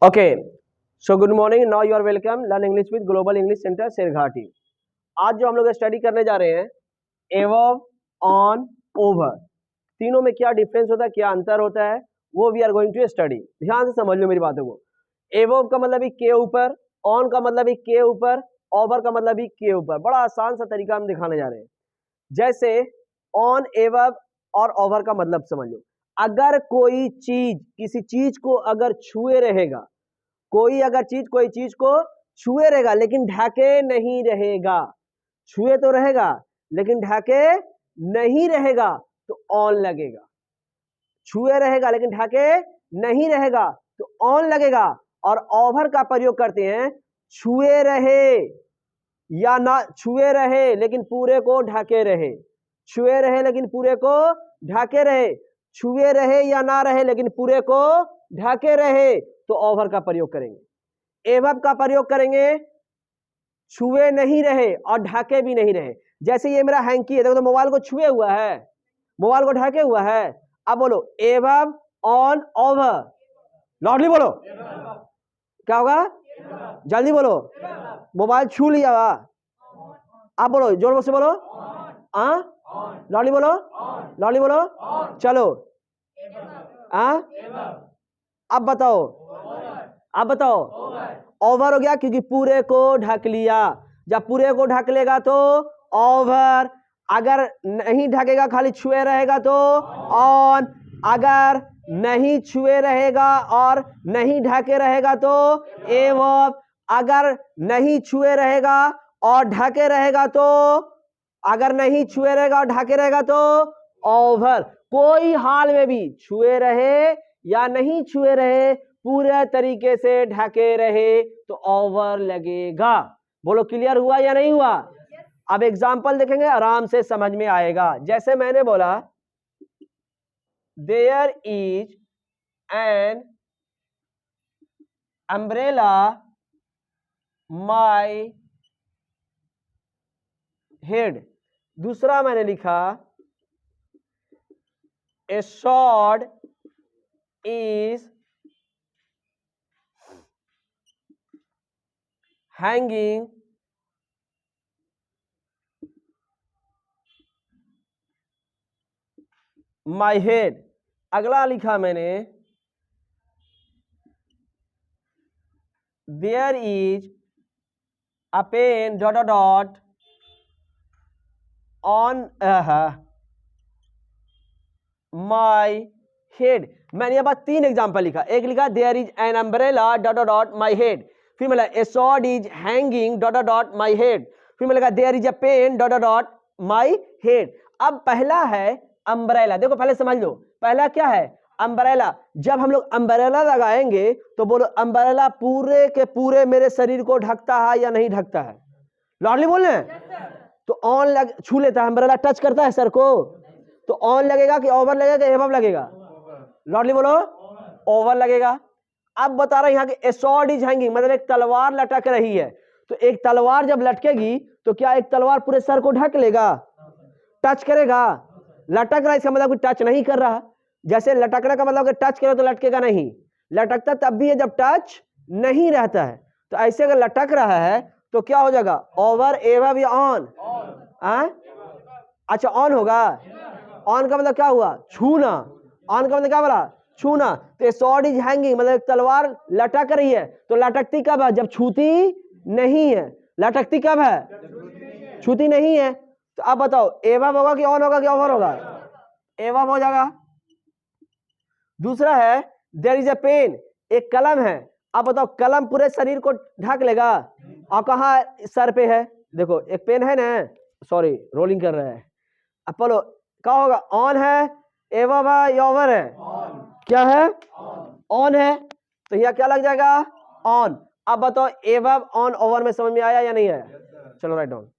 Okay, so good morning. Now you are welcome learn English with global English centre Sherghati. आज जो हम लोग study करने जा रहे हैं एवव, ऑन, ओवर, तीनों में क्या डिफरेंस होता है, क्या अंतर होता है, वो we are going to study. ध्यान से समझ लो मेरी बातों को। एवव का मतलब ही के ऊपर, ऑन का मतलब ही के ऊपर, ओवर का मतलब ही के ऊपर। बड़ा आसान सा तरीका हम दिखाने जा रहे हैं। जैसे ऑन, एवव और ओवर का मतलब समझ लो। अगर कोई चीज किसी चीज को अगर छुए रहेगा, कोई चीज को छुए रहेगा लेकिन ढके नहीं रहेगा, छुए तो रहेगा लेकिन ढके नहीं रहेगा तो ऑन लगेगा। छुए रहेगा लेकिन ढके नहीं रहेगा तो ऑन लगेगा। और ओवर का प्रयोग करते हैं, छुए रहे या ना छुए रहे लेकिन पूरे को ढके रहे, छुए रहे लेकिन पूरे को ढके रहे, छुए रहे या ना रहे लेकिन पूरे को ढके रहे तो ओवर का प्रयोग करेंगे। एवब का प्रयोग करेंगे, छुए नहीं रहे और ढके भी नहीं रहे। जैसे ये मेरा हैंकी है, देखो तो मोबाइल को छुए हुआ है, मोबाइल को ढके हुआ है। अब बोलो एवब, ऑन, ओवर। लाउडली बोलो, क्या होगा? जल्दी बोलो। मोबाइल छू लिया हुआ, आप बोलो जोर से बोलो। लाउडली बोलो, लाउडली बोलो। चलो अब बताओ, अब बताओ। ओवर हो गया क्योंकि पूरे को ढक लिया। जब पूरे को ढक लेगा तो ओवर, अगर नहीं ढकेगा खाली छुए रहेगा तो ऑन, अगर नहीं छुए रहेगा और नहीं ढके रहेगा तो एवब, अगर नहीं छुए रहेगा और ढके रहेगा तो, अगर नहीं छुए रहेगा और ढके रहेगा तो ओवर। कोई हाल में भी छुए रहे या नहीं छुए रहे, पूरे तरीके से ढके रहे तो ओवर लगेगा। बोलो क्लियर हुआ या नहीं हुआ? अब एग्जाम्पल देखेंगे, आराम से समझ में आएगा। जैसे मैंने बोला there is an umbrella my head. दूसरा मैंने लिखा ए sword is hanging my head। अगला लिखा मैंने there is a pen ... on my head। मैंने ये बात तीन एग्जांपल लिखा। एक लिखा there is an umbrella ... my head। फिर मैं लिखा a sword is hanging ... my head। फिर मैं लिखा there is a pen ... my head। अब पहला है अम्ब्रेला। देखो पहले समझ लो, पहला क्या है? अम्ब्रेला। जब हम लोग अम्ब्रेला लगाएंगे तो बोलो अम्ब्रेला पूरे के पूरे मेरे शरीर को ढकता है या नहीं ढकता है? लाडली बोल रहे हैं तो ऑन लग, छू लेता है, अम्ब्रेला टच करता है सर को तो ऑन लगेगा कि ओवर लगेगा कि एवब लगेगा? लाडली बोलो, ओवर लगेगा। अब बता रहे हैं यहाँ के स्वॉर्ड इज हैंगिंग, मतलब एक तलवार लटक रही है। तो एक तलवार जब लटकेगी तो क्या एक तलवार पूरे सर को ढक लेगा? टच करेगा? लटक रहा है इसका मतलब टच नहीं कर रहा। जैसे लटकने का मतलब टच करे तो लटकेगा नहीं, लटकता तब भी है जब टच नहीं रहता है। तो ऐसे अगर लटक रहा है तो क्या हो जाएगा? ओवर, एवब या ऑन? अच्छा ऑन होगा। ऑन का मतलब क्या हुआ? छूना। ऑन का मतलब क्या बोला? छूना। तो स्वॉर्ड इज हैंगिंग मतलब तलवार लटक रही है। तो लटकती कब है? जब छूती नहीं है। लटकती कब है? छूती नहीं है। तो अब बताओ एवब होगा कि ऑन होगा कि ओवर होगा? एवब हो जाएगा। दूसरा है देयर इज अ पेन, एक कलम है। अब बताओ कलम पूरे शरीर को ढक लेगा? और कहाँ सर पे है? देखो एक पेन है ना, सॉरी रोलिंग कर रहा है। अब बोलो क्या होगा? ऑन है, एवब है या ओवर है? क्या है? ऑन है। तो यहाँ क्या लग जाएगा? ऑन। अब बताओ एवब, ऑन, ओवर में समझ में आया या नहीं आया? चलो राइट डाउन।